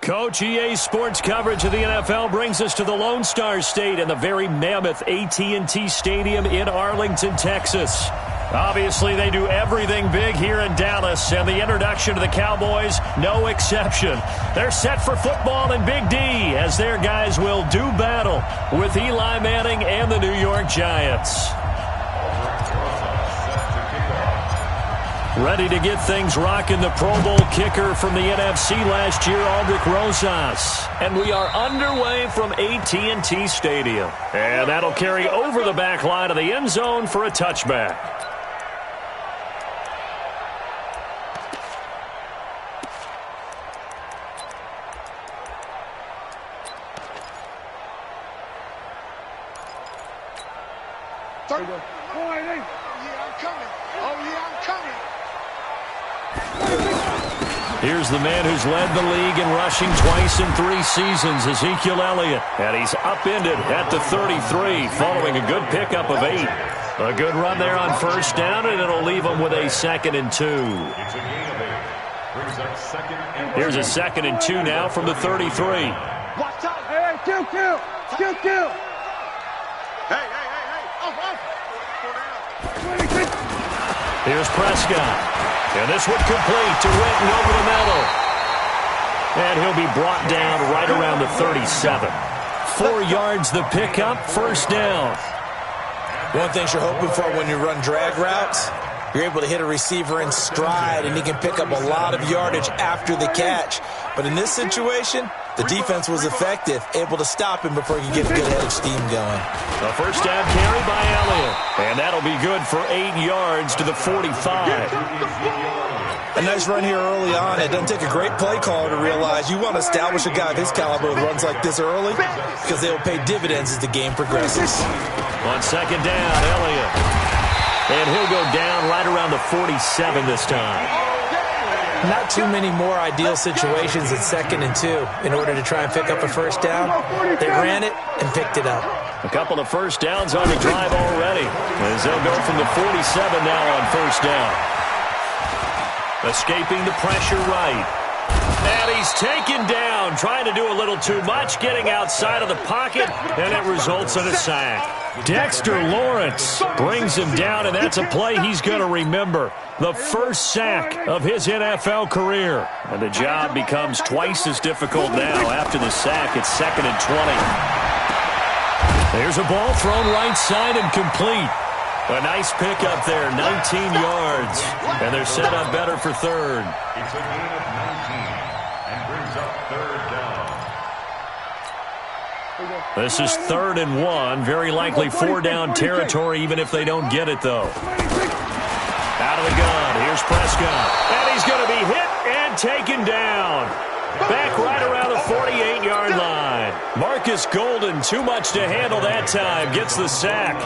Coach, EA Sports coverage of the NFL brings us to the Lone Star State and the very mammoth AT&T Stadium in Arlington, Texas. Obviously, they do everything big here in Dallas, and the introduction to the Cowboys, no exception. They're set for football in Big D as their guys will do battle with Eli Manning and the New York Giants. Ready to get things rocking, the Pro Bowl kicker from the NFC last year, Aldrick Rosas. And we are underway from AT&T Stadium. And that'll carry over the back line of the end zone for a touchback. Here's the man who's led the league in rushing twice in 3 seasons, Ezekiel Elliott. And he's upended at the 33 following a good pickup of 8. A good run there on first down, and it'll leave him with a 2nd and 2. Here's a 2nd and 2 now from the 33. Watch out. Hey, kill. Hey. Here's Prescott. And this one complete to Witten over the middle. And he'll be brought down right around the 37. 4 yards the pickup, first down. One thing you're hoping for when you run drag routes, you're able to hit a receiver in stride, and he can pick up a lot of yardage after the catch. But in this situation, the defense was effective, able to stop him before he could get a good head of steam going. A first down carry by Elliott. And that'll be good for 8 yards to the 45. A nice run here early on. It doesn't take a great play caller to realize you want to establish a guy of his caliber with runs like this early because they will pay dividends as the game progresses. On second down, Elliott. And he'll go down right around the 47 this time. Not too many more ideal situations at 2nd and 2 in order to try and pick up a first down. They ran it and picked it up. A couple of first downs on the drive already, as they'll go from the 47 now on first down. Escaping the pressure right. And he's taken down, trying to do a little too much, getting outside of the pocket, and it results in a sack. Dexter Lawrence brings him down, and that's a play he's going to remember. The first sack of his NFL career. And the job becomes twice as difficult now after the sack. It's 2nd and 20. There's a ball thrown right side and complete. A nice pickup there, 19 yards. And they're set up better for third. It's a gain of 19 and brings up 3rd down. This is 3rd and 1. Very likely 4-down territory, even if they don't get it, though. Out of the gun, here's Prescott. And he's going to be hit and taken down. Back right around the 48-yard line. Marcus Golden, too much to handle that time, gets the sack.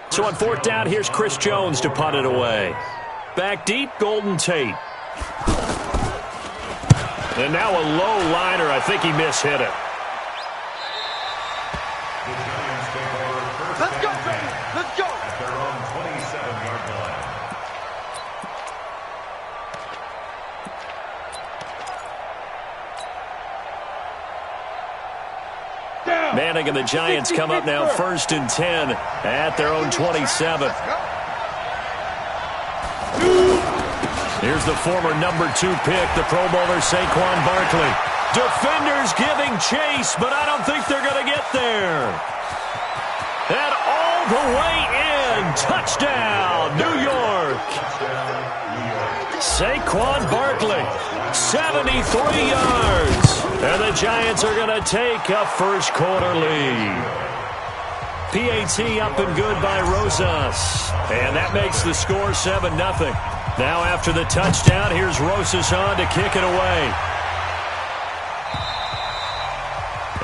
So on 4th down, here's Chris Jones to punt it away. Back deep, Golden Tate. And now a low liner. I think he mishit it. Let's go, baby. Let's go. At their own 27-yard line. Manning and the Giants come up now 1st and 10 at their own 27. Here's the former number 2 pick, the Pro Bowler Saquon Barkley. Defenders giving chase, but I don't think they're going to get there. And all the way in. Touchdown, New York. Saquon Barkley, 73 yards. And the Giants are going to take a first quarter lead. PAT up and good by Rosas. And that makes the score 7-0. Now after the touchdown, here's Rosas on to kick it away.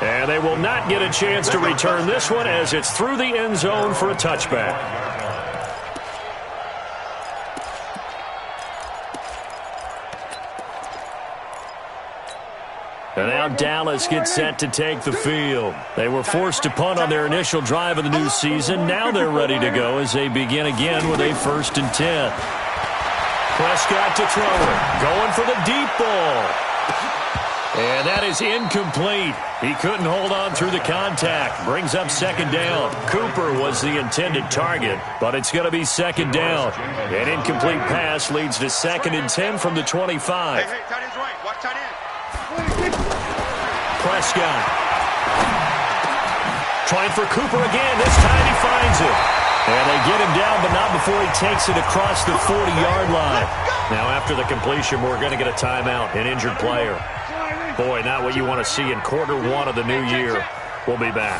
And they will not get a chance to return this one as it's through the end zone for a touchback. And now Dallas gets set to take the field. They were forced to punt on their initial drive of the new season. Now they're ready to go as they begin again with a 1st and 10. Prescott to throw it. Going for the deep ball. And that is incomplete. He couldn't hold on through the contact. Brings up second down. Cooper was the intended target, but it's going to be second down. An incomplete pass leads to 2nd and 10 from the 25. Hey, tight end's right. Watch tight end. Prescott. Trying for Cooper again. This time he finds it. And they get him down, but not before he takes it across the 40-yard line. Now, after the completion, we're going to get a timeout, an injured player. Boy, not what you want to see in quarter 1 of the new year. We'll be back.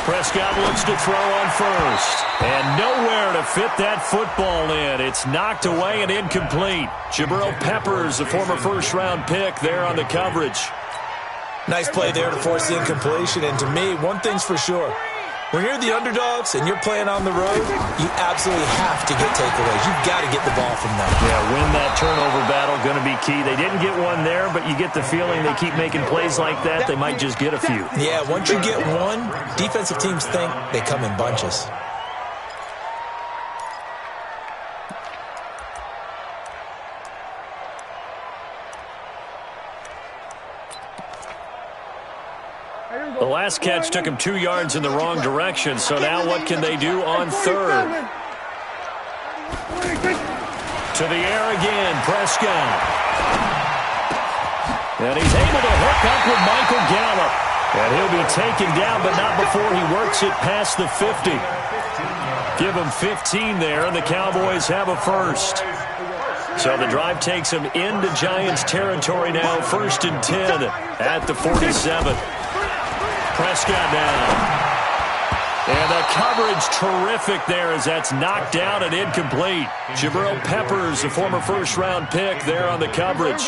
Prescott looks to throw on first. And nowhere to fit that football in. It's knocked away and incomplete. Jabril Peppers, the former first-round pick, there on the coverage. Nice play there to force the incompletion. And to me, one thing's for sure. When you're the underdogs and you're playing on the road, you absolutely have to get takeaways. You've got to get the ball from them. Yeah, win that turnover battle, going to be key. They didn't get one there, but you get the feeling they keep making plays like that, they might just get a few. Yeah, once you get one, defensive teams think they come in bunches. The last catch took him 2 yards in the wrong direction, so now what can they do on third? To the air again, Prescott. And he's able to hook up with Michael Gallup. And he'll be taken down, but not before he works it past the 50. Give him 15 there, and the Cowboys have a first. So the drive takes him into Giants territory now, 1st and 10 at the 47. Prescott down. And the coverage terrific there as that's knocked down and incomplete. Jabril Peppers, a former first-round pick, there on the coverage.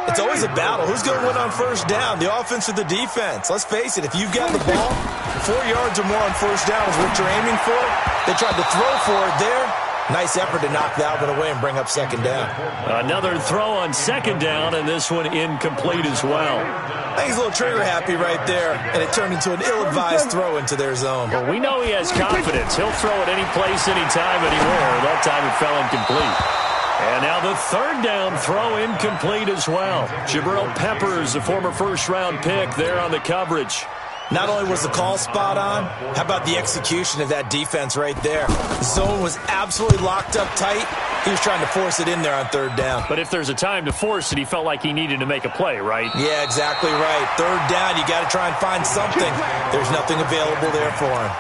It's always a battle. Who's going to win on first down, the offense or the defense? Let's face it, if you've got the ball, 4 yards or more on first down is what you're aiming for. They tried to throw for it there. Nice effort to knock that one away and bring up second down. Another throw on second down, and this one incomplete as well. I think he's a little trigger happy right there, and it turned into an ill-advised throw into their zone. Well, we know he has confidence. He'll throw it any place, anytime, anywhere. That time it fell incomplete. And now the third down throw incomplete as well. Jabril Peppers, a former first-round pick, there on the coverage. Not only was the call spot on, how about the execution of that defense right there? The zone was absolutely locked up tight. He was trying to force it in there on third down. But if there's a time to force it, he felt like he needed to make a play, right? Yeah, exactly right. Third down, you got to try and find something. There's nothing available there for him.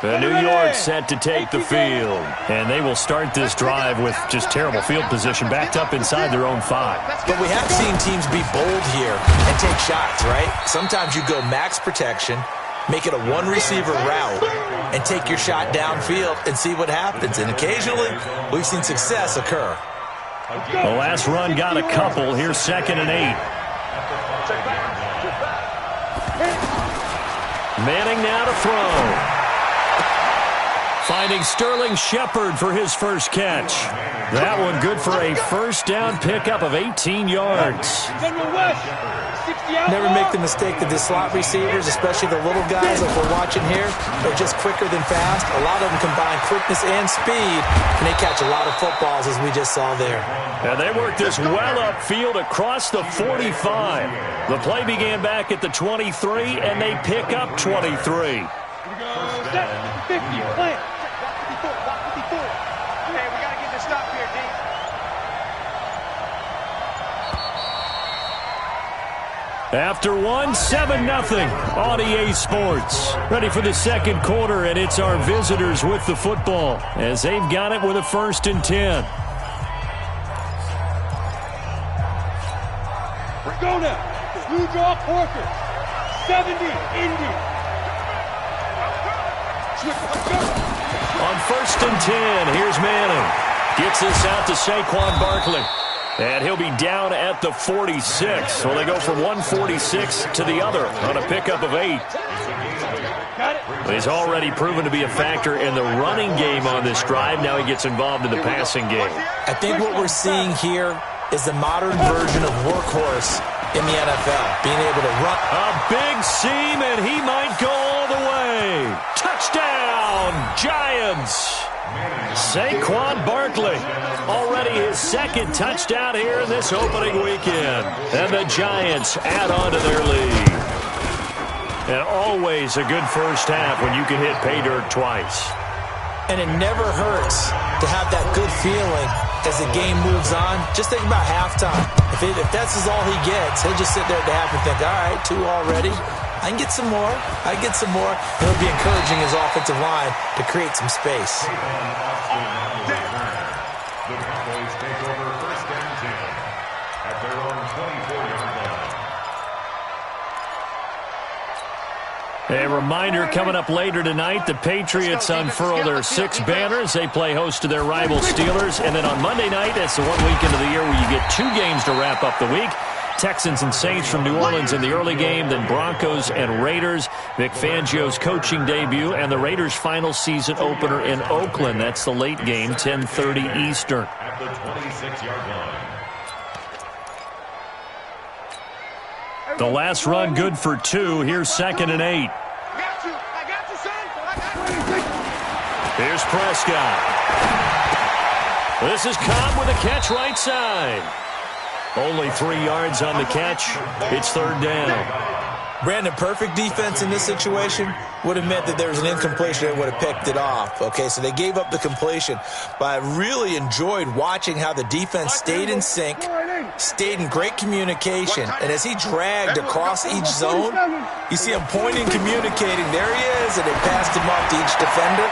The New York set to take the field. And they will start this drive with just terrible field position, backed up inside their own 5. But we have seen teams be bold here and take shots, right? Sometimes you go max protection, make it a one-receiver route, and take your shot downfield and see what happens. And occasionally, we've seen success occur. The last run got a couple. Here's 2nd and 8. Manning now to throw. Finding Sterling Shepard for his first catch. That one good for a first down pickup of 18 yards. Never make the mistake that the slot receivers, especially the little guys like we're watching here, are just quicker than fast. A lot of them combine quickness and speed, and they catch a lot of footballs, as we just saw there. And they work this well upfield across the 45. The play began back at the 23, and they pick up 23. 50, plant. 54. Okay, we got to get this stop here, D. After 7-0 on EA Sports. Ready for the second quarter, and it's our visitors with the football as they've got it with a 1st and 10. Regona, Blue Draw Corker, 70, Indy. On 1st and 10, here's Manning. Gets this out to Saquon Barkley. And he'll be down at the 46. So they go from 146 to the other on a pickup of 8. He's already proven to be a factor in the running game on this drive. Now he gets involved in the passing game. I think what we're seeing here is the modern version of workhorse in the NFL, being able to run. A big seam, and he might go all the way. Touchdown, Giants. Saquon Barkley, already his second touchdown here in this opening weekend. And the Giants add on to their lead. And always a good first half when you can hit pay dirt twice. And it never hurts to have that good feeling as the game moves on. Just think about halftime. If that's all he gets, he'll just sit there at the half and think, all right, 2 already. I can get some more. I can get some more. He'll be encouraging his offensive line to create some space. The Cowboys take over first and 10 at their own 24-yard line. A reminder coming up later tonight, the Patriots unfurl their 6 banners. They play host to their rival Steelers. And then on Monday night, it's the one weekend of the year where you get 2 games to wrap up the week. Texans and Saints from New Orleans in the early game, then Broncos and Raiders. Vic Fangio's coaching debut and the Raiders' final season opener in Oakland. That's the late game, 10:30 Eastern. At the 26-yard line. The last run good for 2. Here's 2nd and 8. I got you, son. Here's Prescott. This is Cobb with a catch right side. Only 3 yards on the catch. It's 3rd down. Brandon, perfect defense in this situation would have meant that there was an incompletion that would have picked it off. Okay, so they gave up the completion. But I really enjoyed watching how the defense stayed in sync, stayed in great communication. And as he dragged across each zone, you see him pointing, communicating. There he is, and it passed him off to each defender.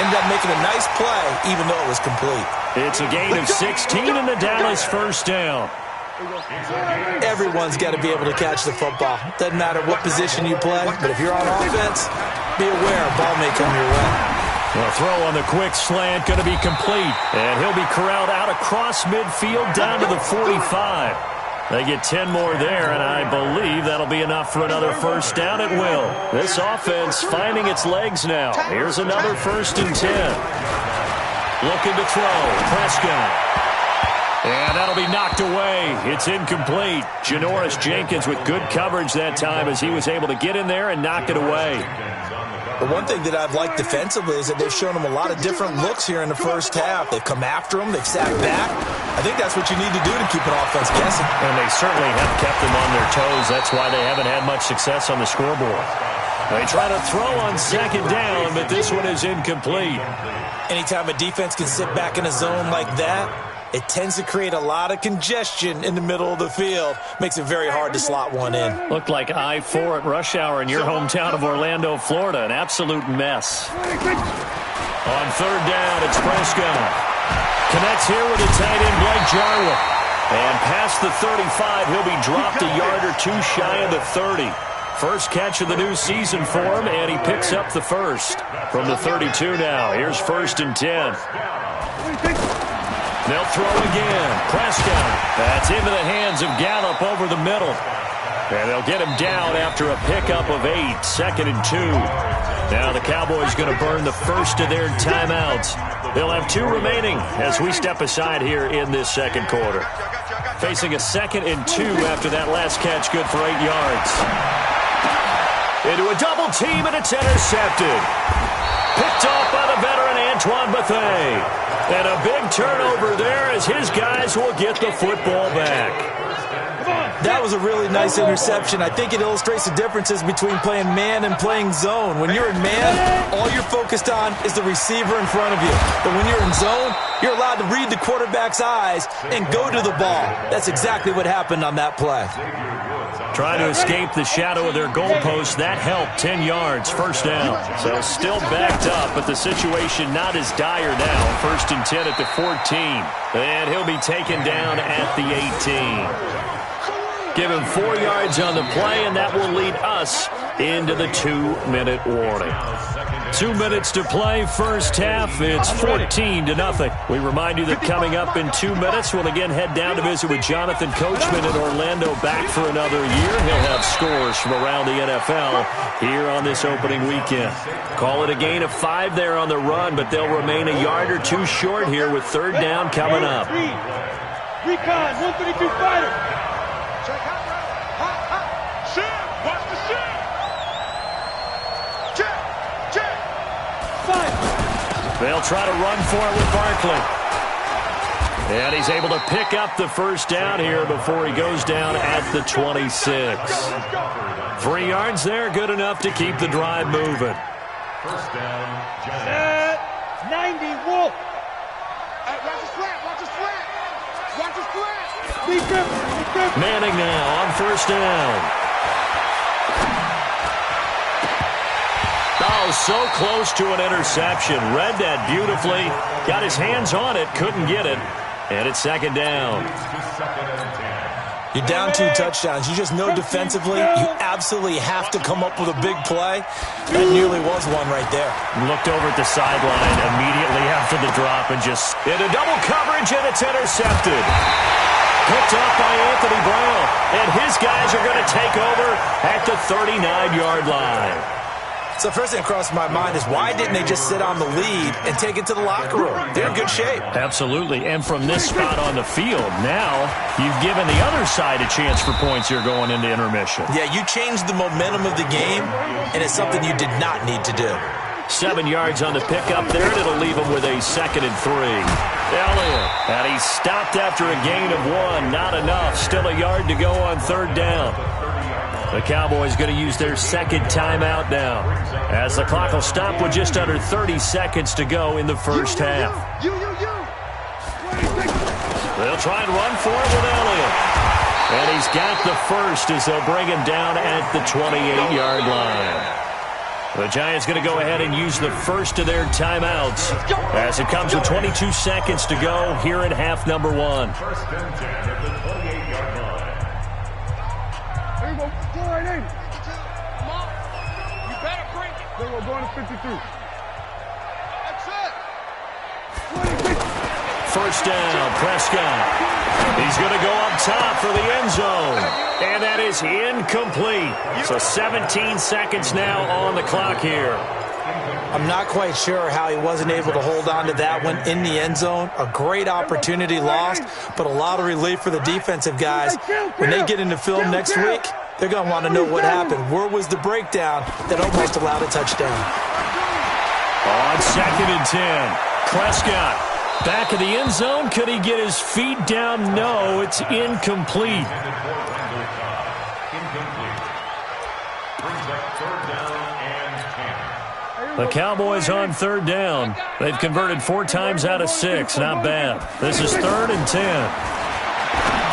Ended up making a nice play, even though it was complete. It's a gain of 16 and the Dallas first down. Everyone's got to be able to catch the football. Doesn't matter what position you play, but if you're on offense, be aware a ball may come your way. The throw on the quick slant going to be complete, and he'll be corralled out across midfield down to the 45. They get 10 more there, and I believe that'll be enough for another first down at will. This offense finding its legs now. Here's another 1st and 10. Looking to throw. Prescott. And that'll be knocked away. It's incomplete. Janoris Jenkins with good coverage that time as he was able to get in there and knock it away. But one thing that I've liked defensively is that they've shown him a lot of different looks here in the first half. They've come after him. They've sat back. I think that's what you need to do to keep an offense guessing. And they certainly have kept them on their toes. That's why they haven't had much success on the scoreboard. They try to throw on 2nd down, but this one is incomplete. Anytime a defense can sit back in a zone like that, it tends to create a lot of congestion in the middle of the field. Makes it very hard to slot one in. Looked like I-4 at rush hour in your hometown of Orlando, Florida. An absolute mess. On 3rd down, it's Prescott. Connects here with a tight end, Blake Jarwin. And past the 35, he'll be dropped a yard or 2 shy of the 30. First catch of the new season for him, and he picks up the first. From the 32 now, here's 1st and 10. They'll throw again. Prescott. That's into the hands of Gallup over the middle. And they'll get him down after a pickup of 8. 2nd and 2. Now the Cowboys going to burn the first of their timeouts. They'll have 2 remaining as we step aside here in this 2nd quarter. Facing a 2nd and 2 after that last catch, good for 8 yards. Into a double team, and it's intercepted. Picked off by the veteran Antoine Bethea. And a big turnover there as his guys will get the football back. That was a really nice interception. I think it illustrates the differences between playing man and playing zone. When you're in man, all you're focused on is the receiver in front of you. But when you're in zone, you're allowed to read the quarterback's eyes and go to the ball. That's exactly what happened on that play. Trying to escape the shadow of their goalpost. That helped. 10 yards, first down. So still backed up, but the situation not as dire now. 1st and 10 at the 14. And he'll be taken down at the 18. Give him 4 yards on the play, and that will lead us into the 2-minute warning. 2 minutes to play, first half. It's 14-0. We remind you that coming up in 2 minutes, we'll again head down to visit with Jonathan Coachman in Orlando, back for another year. He'll have scores from around the NFL here on this opening weekend. Call it a gain of 5 there on the run, but they'll remain a yard or 2 short here with 3rd down coming up. Recon, 132 fighter. Check out, hot. Shit, watch the shit. Check. Fire. They'll try to run for it with Barkley. And he's able to pick up the first down here before he goes down at the 26. 3 yards there, good enough to keep the drive moving. First down, Giants. 90, Wolf. Hey, watch his flat, watch his flat. Watch his flat. Manning now on first down. Oh, so close to an interception. Read that beautifully. Got his hands on it, couldn't get it. And it's second down. You're down 2 touchdowns. You just know defensively you absolutely have to come up with a big play. That nearly was one right there. Looked over at the sideline immediately after the drop and just into double coverage, and it's intercepted. Picked off by Anthony Brown. And his guys are going to take over at the 39-yard line. So first thing that crossed my mind is why didn't they just sit on the lead and take it to the locker room? They're in good shape. Absolutely. And from this spot on the field, now you've given the other side a chance for points here going into intermission. Yeah, you changed the momentum of the game, and it's something you did not need to do. 7 yards on the pickup there, and it'll leave him with a 2nd and 3. Elliott, and he stopped after a gain of 1. Not enough. Still a yard to go on third down. The Cowboys going to use their 2nd timeout now, as the clock will stop with just under 30 seconds to go in the first half. They'll try and run for it with Elliott. And he's got the first as they'll bring him down at the 28-yard line. The Giants going to go ahead and use the first of their timeouts as it comes with 22 seconds to go here in half number 1. First and 10 at the 28-yard line. There you go. Go right in. Come on. You better bring it. There you go. Going to 52. That's it. First down, Prescott. He's going to go up top for the end zone. And that is incomplete. So 17 seconds now on the clock here. I'm not quite sure how he wasn't able to hold on to that one in the end zone. A great opportunity lost, but a lot of relief for the defensive guys. When they get into film next week, they're going to want to know what happened. Where was the breakdown that almost allowed a touchdown? On 2nd and 10, Prescott. Back of the end zone. Could he get his feet down? No, it's incomplete. The Cowboys on third down. They've converted 4 times out of 6. Not bad. This is 3rd and 10.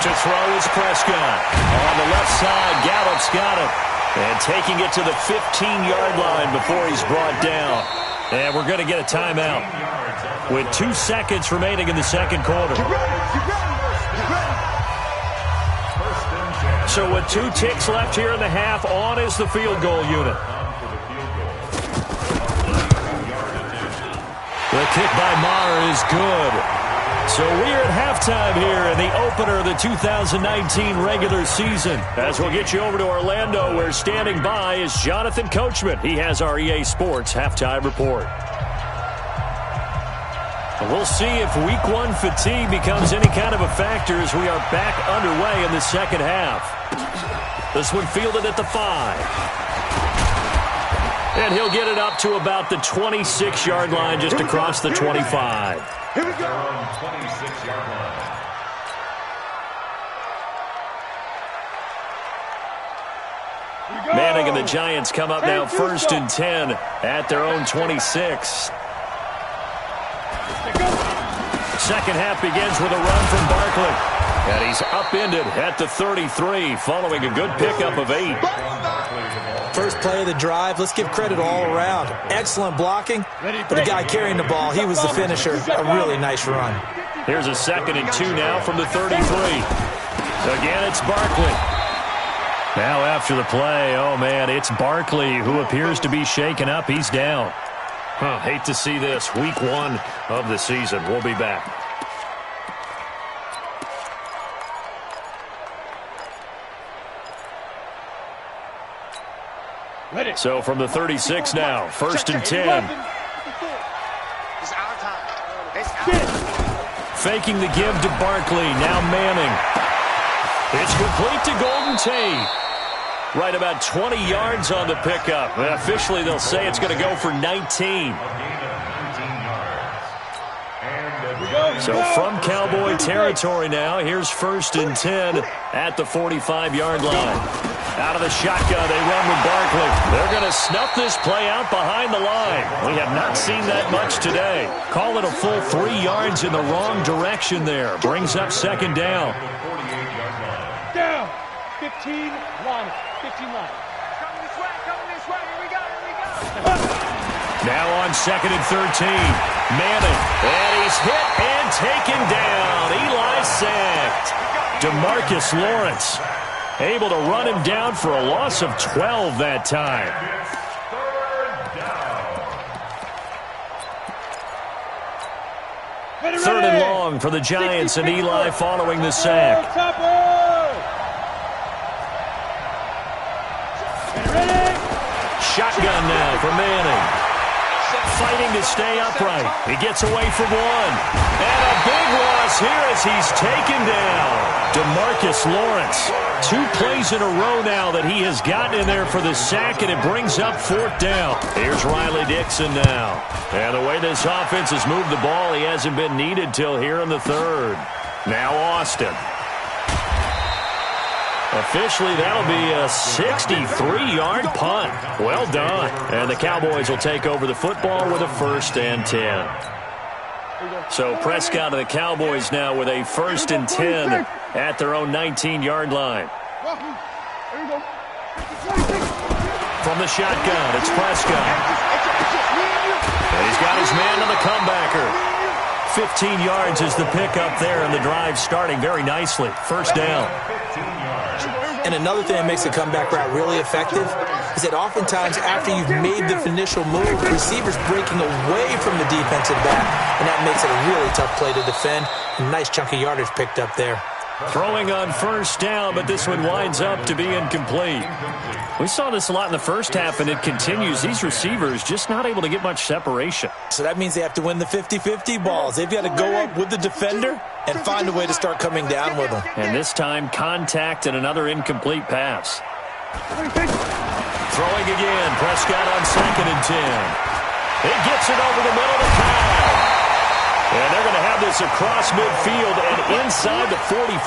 To throw is Prescott. On the left side, Gallup's got it. And taking it to the 15-yard line before he's brought down. And we're going to get a timeout with 2 seconds remaining in the second quarter. So with 2 ticks left here in the half, on is the field goal unit. The kick by Maher is good. So we're at halftime here in the opener of the 2019 regular season. As we'll get you over to Orlando, where standing by is Jonathan Coachman. He has our EA Sports halftime report. We'll see if week 1 fatigue becomes any kind of a factor as we are back underway in the second half. This one fielded at the 5. And he'll get it up to about the 26-yard line just across the 25. Here we go. 26-yard line. Manning and the Giants come up now 1st and 10 at their own 26. Second half begins with a run from Barkley. And he's upended at the 33 following a good pickup of 8. First play of the drive, let's give credit all around. Excellent blocking, but the guy carrying the ball, he was the finisher. A really nice run. Here's a 2nd and 2 now from the 33. Again, it's Barkley. Now after the play, oh man, it's Barkley who appears to be shaken up. He's down. Hate to see this. Week 1 of the season. We'll be back. So from the 36 now, 1st and 10. Faking the give to Barkley. Now Manning. It's complete to Golden Tate. Right about 20 yards on the pickup. And officially, th'll say it's going to go for 19. So from Cowboy territory now, here's 1st and 10 at the 45-yard line. Out of the shotgun, they run with Barkley. They're going to snuff this play out behind the line. We have not seen that much today. Call it a full 3 yards in the wrong direction there. Brings up 2nd down. Down. 15 line. 15 line. Coming this way, here we go. Now on 2nd and 13. Manning. And he's hit and taken down. Eli sacked. DeMarcus Lawrence able to run him down for a loss of 12 that time. 3rd and long for the Giants, and Eli following the sack. Shotgun now for Manning. Fighting to stay upright. He gets away from one. And a big loss here as he's taken down. DeMarcus Lawrence. 2 plays in a row now that he has gotten in there for the sack, and it brings up 4th down. Here's Riley Dixon now. And the way this offense has moved the ball, he hasn't been needed till here in the 3rd. Now Austin. Officially, that'll be a 63-yard punt. Well done. And the Cowboys will take over the football with a 1st and 10. So Prescott of the Cowboys now with a 1st and 10 at their own 19-yard line. From the shotgun, it's Prescott. And he's got his man to the comebacker. 15 yards is the pickup there, and the drive starting very nicely. 1st down. And another thing that makes the comeback route really effective is that oftentimes after you've made the initial move, receivers breaking away from the defensive back, and that makes it a really tough play to defend. A nice chunk of yardage picked up there. Throwing on 1st down, but this one winds up to be incomplete. We saw this a lot in the first half, and it continues. These receivers just not able to get much separation. So that means they have to win the 50-50 balls. They've got to go up with the defender and find a way to start coming down with them. And this time, contact and another incomplete pass. Throwing again. Prescott on 2nd and 10. He gets it over the middle of the crowd. And they're going to have this across midfield and inside the 45.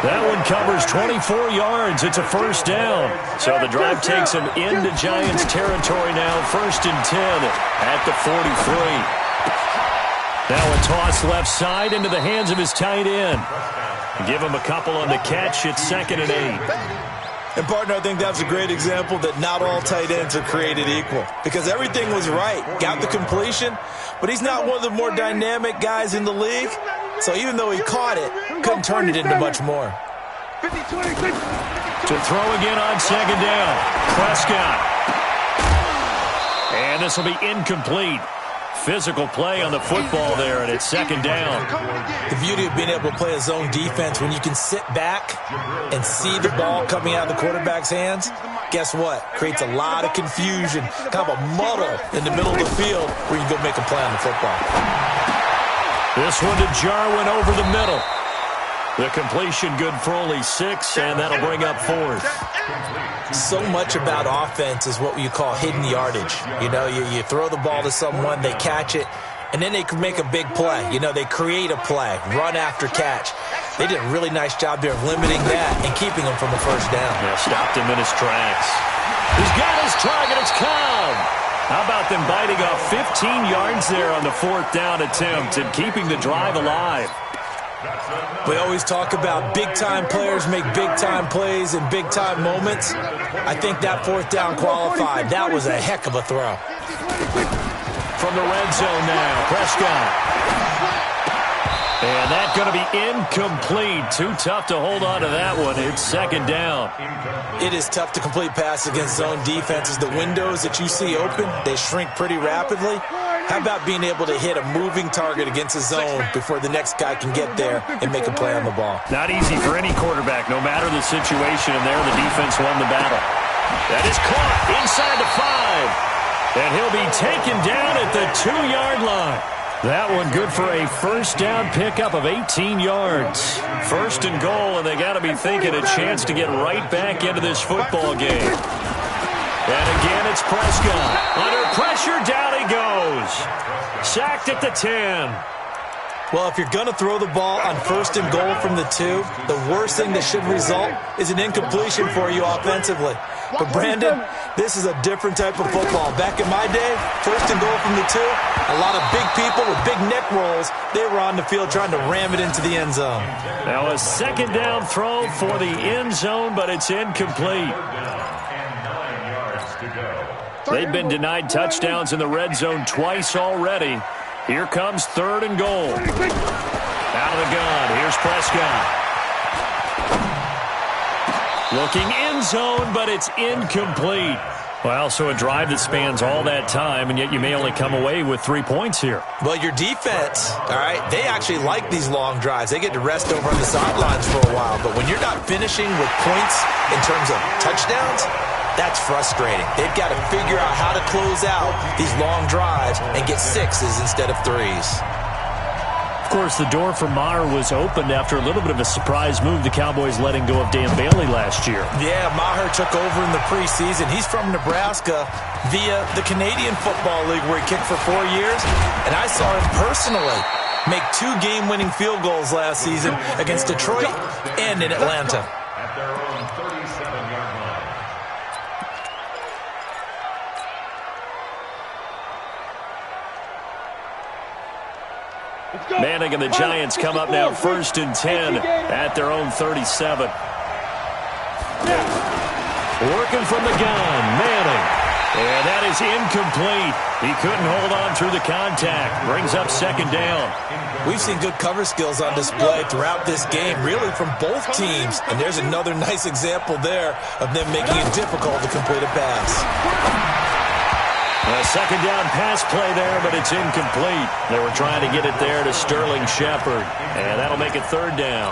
That one covers 24 yards. It's a 1st down. So the drive takes them into Giants territory now. 1st and 10 at the 43. Now a toss left side into the hands of his tight end. Give him a couple on the catch. It's 2nd and 8. And, partner, I think that's a great example that not all tight ends are created equal. Because everything was right. Got the completion, but he's not one of the more dynamic guys in the league. So even though he caught it, couldn't turn it into much more. To throw again on 2nd down. Prescott. And this will be incomplete. Physical play on the football there, and it's 2nd down. The beauty of being able to play a zone defense when you can sit back and see the ball coming out of the quarterback's hands, guess what? Creates a lot of confusion, kind of a muddle in the middle of the field where you can go make a play on the football. This one to Jarwin over the middle. The completion good for only 6, and that'll bring up 4th. So much about offense is what you call hidden yardage. You know, you throw the ball to someone, they catch it, and then they can make a big play. You know, they create a play, run after catch. They did a really nice job there of limiting that and keeping him from a 1st down. Yeah, stopped him in his tracks. He's got his target. It's Cobb. How about them biting off 15 yards there on the 4th down attempt and keeping the drive alive? We always talk about big-time players make big-time plays in big-time moments. I think that 4th down qualified. That was a heck of a throw. From the red zone now, Prescott. And that's going to be incomplete. Too tough to hold on to that one. It's 2nd down. It is tough to complete passes against zone defenses. The windows that you see open, they shrink pretty rapidly. How about being able to hit a moving target against a zone before the next guy can get there and make a play on the ball? Not easy for any quarterback, no matter the situation, and there the defense won the battle. That is caught inside the 5. And he'll be taken down at the 2-yard line. That one good for a 1st down pickup of 18 yards. 1st and goal, and they got to be thinking a chance to get right back into this football game. And again, it's Prescott. Under pressure, down he goes. Sacked at the 10. Well, if you're going to throw the ball on 1st and goal from the 2, the worst thing that should result is an incompletion for you offensively. But, Brandon, this is a different type of football. Back in my day, 1st and goal from the 2, a lot of big people with big neck rolls, they were on the field trying to ram it into the end zone. Now a 2nd down throw for the end zone, but it's incomplete. They've been denied touchdowns in the red zone twice already. Here comes 3rd and goal. Out of the gun. Here's Prescott. Looking end zone, but it's incomplete. Well, so a drive that spans all that time, and yet you may only come away with 3 points here. Well, your defense, all right, they actually like these long drives. They get to rest over on the sidelines for a while. But when you're not finishing with points in terms of touchdowns, that's frustrating. They've got to figure out how to close out these long drives and get 6s instead of 3s. Of course, the door for Maher was opened after a little bit of a surprise move. The Cowboys letting go of Dan Bailey last year. Yeah, Maher took over in the preseason. He's from Nebraska via the Canadian Football League where he kicked for 4 years. And I saw him personally make 2 game-winning field goals last season against Detroit and in Atlanta. At their own 37-yard line. Manning and the Giants come up now 1st and 10 at their own 37. Working from the gun, Manning. And that is incomplete. He couldn't hold on through the contact. Brings up 2nd down. We've seen good cover skills on display throughout this game, really from both teams. And there's another nice example there of them making it difficult to complete a pass. A 2nd down pass play there, but it's incomplete. They were trying to get it there to Sterling Shepard, and that'll make it 3rd down.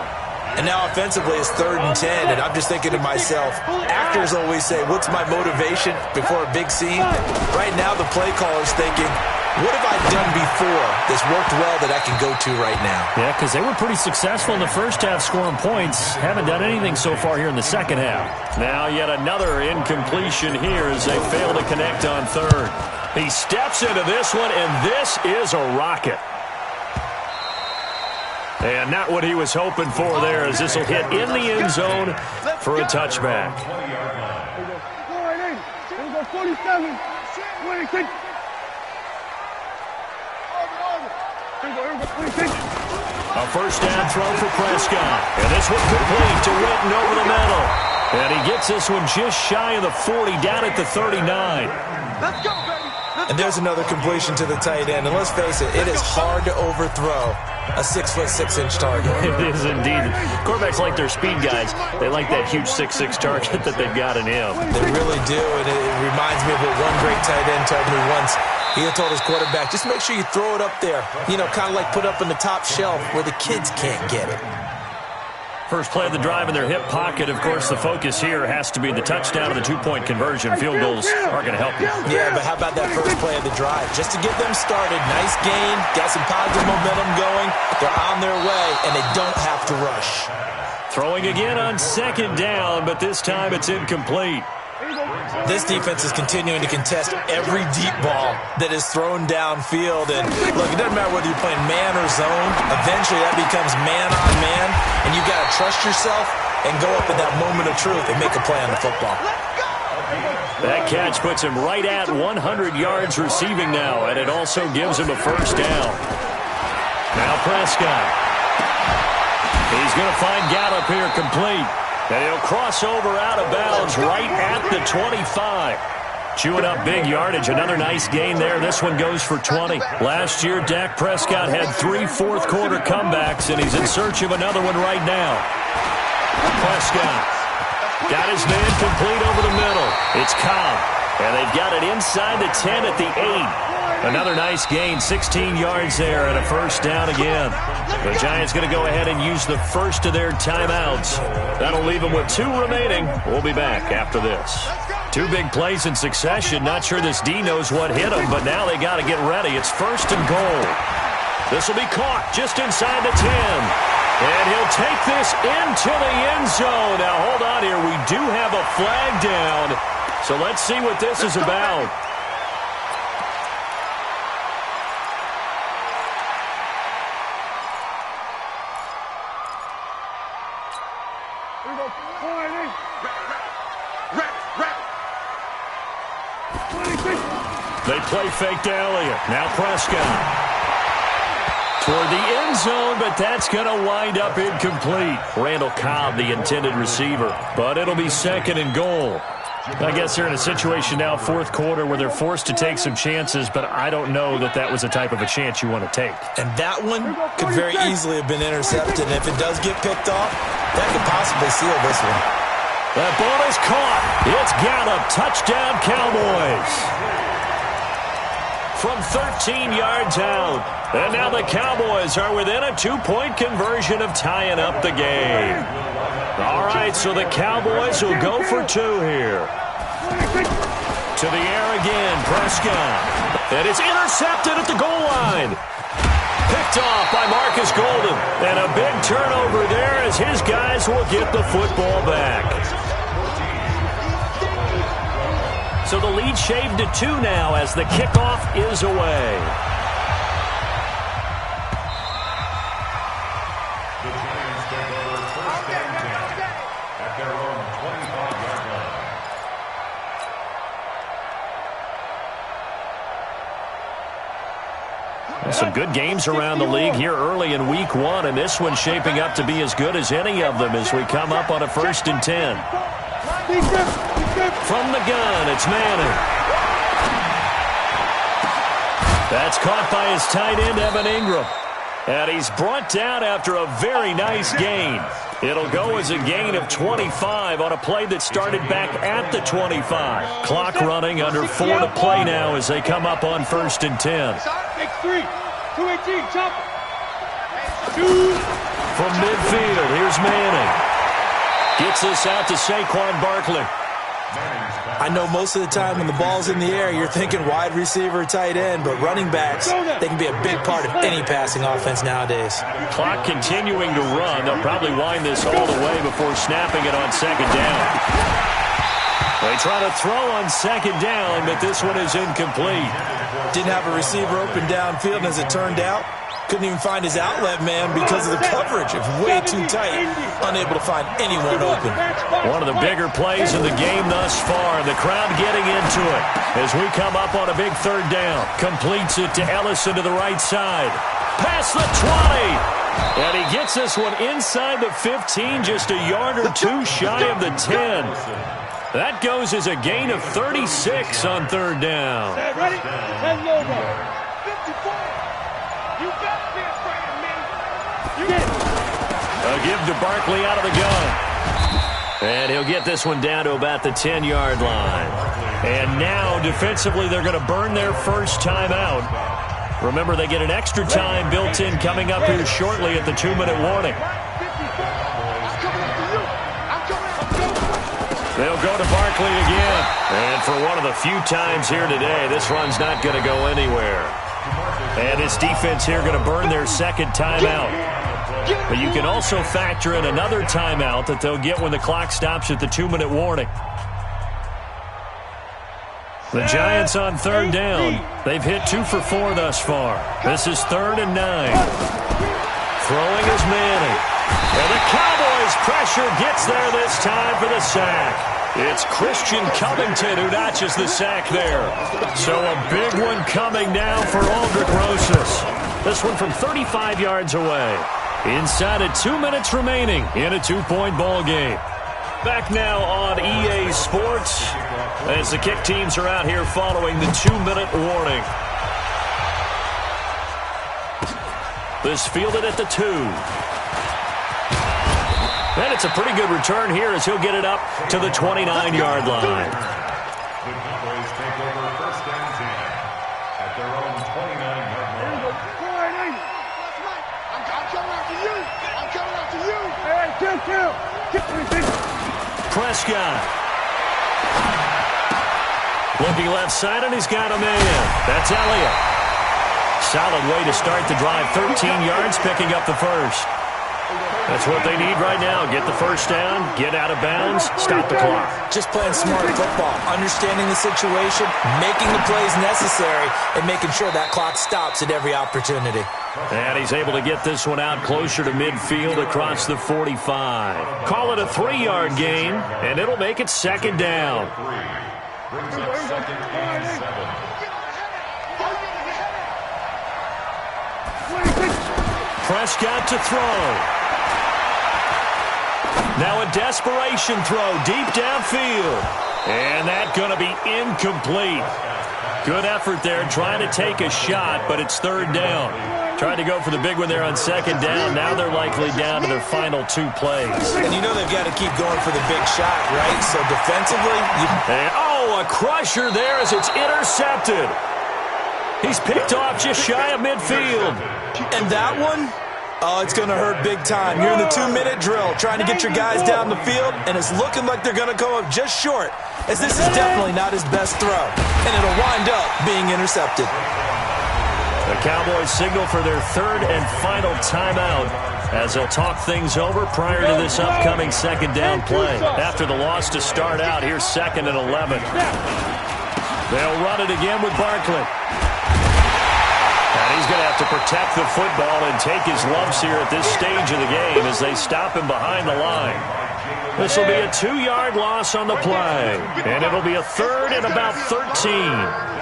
And now offensively it's 3rd and 10, and I'm just thinking to myself, actors always say, what's my motivation before a big scene? Right now the play caller's thinking, what have I done before that's worked well that I can go to right now? Yeah, because they were pretty successful in the first half scoring points. Haven't done anything so far here in the second half. Now yet another incompletion here as they fail to connect on 3rd. He steps into this one, and this is a rocket. And not what he was hoping for there, as this will hit in the end zone for a touchback. Here we go, 47. 26. A 1st down throw for Prescott. And this one complete to Witten over the middle. And he gets this one just shy of the 40, down at the 39. Let's go, baby. And there's another completion to the tight end. And let's face it, it is hard to overthrow a 6'6" target. It is indeed. Quarterbacks like their speed guys. They like that huge 6'6" target that they've got in him. They really do, and it reminds me of what one great tight end told me once. He had told his quarterback, just make sure you throw it up there. You know, kind of like put up in the top shelf where the kids can't get it. First play of the drive in their hip pocket. Of course, the focus here has to be the touchdown and the 2-point conversion. Field goals are going to help you. Yeah, but how about that first play of the drive? Just to get them started, nice gain, got some positive momentum going. They're on their way, and they don't have to rush. Throwing again on 2nd down, but this time it's incomplete. This defense is continuing to contest every deep ball that is thrown downfield. And, look, it doesn't matter whether you're playing man or zone. Eventually, that becomes man-on-man, and you've got to trust yourself and go up at that moment of truth and make a play on the football. That catch puts him right at 100 yards receiving now, and it also gives him a 1st down. Now Prescott. He's going to find Gallup here complete. And he'll cross over out of bounds right at the 25. Chewing up big yardage. Another nice gain there. This one goes for 20. Last year, Dak Prescott had 3 fourth-quarter comebacks, and he's in search of another one right now. Prescott got his man complete over the middle. It's Cobb. And they've got it inside the 10 at the 8. Another nice gain, 16 yards there, and a 1st down again. The Giants going to go ahead and use the first of their timeouts. That'll leave them with 2 remaining. We'll be back after this. 2 big plays in succession. Not sure this D knows what hit him, but now they got to get ready. It's 1st and goal. This will be caught just inside the 10. And he'll take this into the end zone. Now, hold on here. We do have a flag down. So let's see what this is about. They play fake to Elliott. Now Prescott. Toward the end zone, but that's going to wind up incomplete. Randall Cobb, the intended receiver. But it'll be 2nd and goal. I guess they're in a situation now, fourth quarter, where they're forced to take some chances, but I don't know that that was the type of a chance you want to take. And that one could very easily have been intercepted. And if it does get picked off, that could possibly seal this one. That ball is caught. It's Gallup. Touchdown, Cowboys. From 13 yards out. And now the Cowboys are within a 2-point conversion of tying up the game. All right, so the Cowboys will go for 2 here. To the air again, Prescott. And it's intercepted at the goal line. Picked off by Marcus Golden. And a big turnover there as his guys will get the football back. So the lead shaved to 2 now as the kickoff is away. The Giants take over first and 10 at their own 25-yard line. Some good games around the league here early in week 1, and this one's shaping up to be as good as any of them as we come up on a 1st and 10. From the gun, it's Manning. That's caught by his tight end, Evan Ingram. And he's brought down after a very nice gain. It'll go as a gain of 25 on a play that started back at the 25. Clock running, under 4 to play now as they come up on 1st and 10. From midfield, here's Manning. Gets this out to Saquon Barkley. I know most of the time when the ball's in the air, you're thinking wide receiver, tight end, but running backs, they can be a big part of any passing offense nowadays. Clock continuing to run. They'll probably wind this all the way before snapping it on 2nd down. They try to throw on 2nd down, but this one is incomplete. Didn't have a receiver open downfield, and as it turned out, couldn't even find his outlet man because of the coverage. It's way too tight, unable to find anyone open. One of the bigger plays in the game thus far. The crowd getting into it as we come up on a big 3rd down. Completes it to Ellison to the right side. Past the 20. And he gets this one inside the 15, just a yard or 2 shy of the 10. That goes as a gain of 36 on 3rd down. Ready? 10 logo. 54. You better be afraid of me. You get it. A give to Barkley out of the gun. And he'll get this one down to about the 10-yard line. And now, defensively, they're going to burn their first timeout. Remember, they get an extra time built in coming up here shortly at the 2-minute warning. They'll go to Barkley again. And for one of the few times here today, this run's not going to go anywhere. And this defense here going to burn their 2nd timeout. But you can also factor in another timeout that they'll get when the clock stops at the 2-minute warning. The Giants on 3rd down. They've hit 2 for 4 thus far. This is 3rd and 9. Throwing is Manning. And the Cowboys' pressure gets there this time for the sack. It's Christian Covington who notches the sack there. So a big one coming now for Aldrick Rosas. This one from 35 yards away. Inside of 2 minutes remaining in a 2-point ball game. Back now on EA Sports as the kick teams are out here following the 2-minute warning. This fielded at the 2. And it's a pretty good return here as he'll get it up to the 29-yard line. The Cowboys take over first and 10 at their own 29-yard line. I'm coming after you. I'm coming after you. Hey, kill. Prescott. Looking left side, and he's got a man. That's Elliott. Solid way to start the drive. 13 yards, picking up the first. That's what they need right now. Get the first down, get out of bounds, stop the clock. Just playing smart football, understanding the situation, making the plays necessary, and making sure that clock stops at every opportunity. And he's able to get this one out closer to midfield across the 45. Call it a 3-yard gain, and it'll make it 2nd down. Brings up 2nd and 7. Prescott to throw. Now a desperation throw deep downfield. And that's going to be incomplete. Good effort there trying to take a shot, but it's third down. Tried to go for the big one there on second down. Now they're likely down to their final 2 plays. And you know they've got to keep going for the big shot, right? So defensively, a crusher there as it's intercepted. He's picked off just shy of midfield. And that one, it's going to hurt big time. You're in the 2-minute drill trying to get your guys down the field, and it's looking like they're going to come up just short, as this is definitely not his best throw. And it'll wind up being intercepted. The Cowboys signal for their 3rd and final timeout as they'll talk things over prior to this upcoming second down play. After the loss to start out, here's 2nd and 11. They'll run it again with Barkley. And he's going to have to protect the football and take his lumps here at this stage of the game as they stop him behind the line. This will be a 2-yard loss on the play. And it'll be a 3rd and about 13.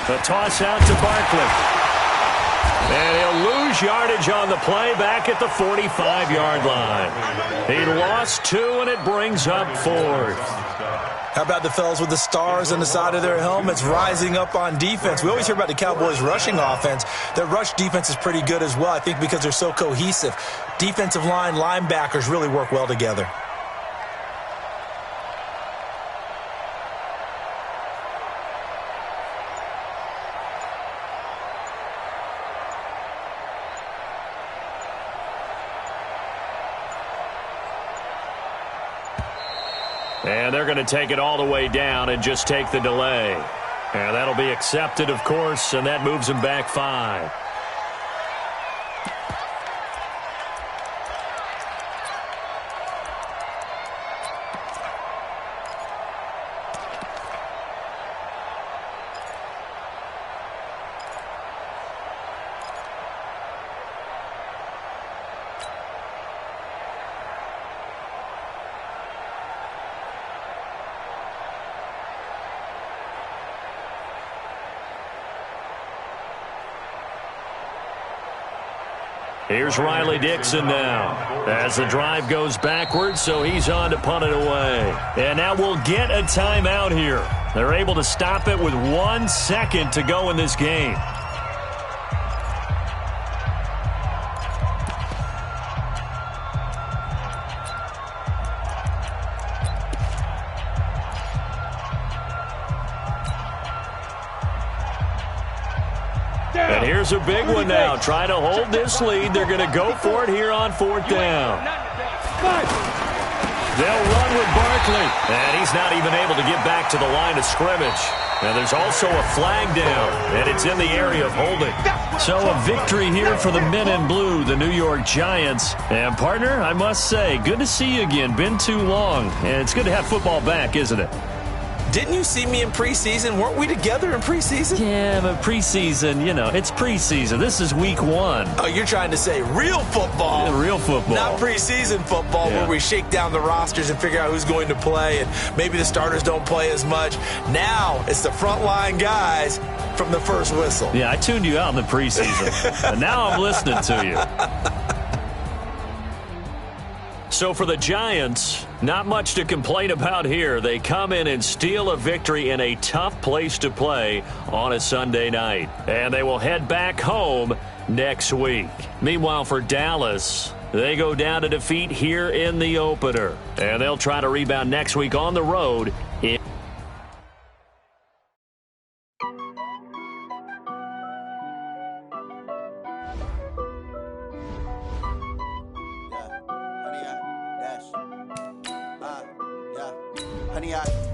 The toss out to Barkley. And he'll lose yardage on the play back at the 45-yard line. He lost 2, and it brings up 4th. How about the fellas with the stars on the side of their helmets rising up on defense? We always hear about the Cowboys' rushing offense. Their rush defense is pretty good as well, I think, because they're so cohesive. Defensive line, linebackers really work well together. And they're going to take it all the way down and just take the delay. And that'll be accepted, of course, and that moves them back 5. Here's Riley Dixon now as the drive goes backwards, so he's on to punt it away. And now we'll get a timeout here. They're able to stop it with 1 second to go in this game. And here's a big one now. Trying to hold this lead. They're going to go for it here on 4th down. They'll run with Barkley. And he's not even able to get back to the line of scrimmage. And there's also a flag down. And it's in the area of holding. So a victory here for the men in blue, the New York Giants. And partner, I must say, good to see you again. Been too long. And it's good to have football back, isn't it? Didn't you see me in preseason? Weren't we together in preseason? Yeah, but preseason, you know, it's preseason. This is week 1. Oh, you're trying to say real football. Yeah, real football. Not preseason football where we shake down the rosters and figure out who's going to play, and maybe the starters don't play as much. Now it's the frontline guys from the first whistle. Yeah, I tuned you out in the preseason. And now I'm listening to you. So for the Giants, not much to complain about here. They come in and steal a victory in a tough place to play on a Sunday night. And they will head back home next week. Meanwhile, for Dallas, they go down to defeat here in the opener. And they'll try to rebound next week on the road in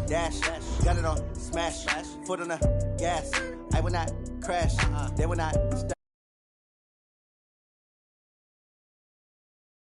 dash, got it on smash, foot on the gas. I will not crash, they will not stop.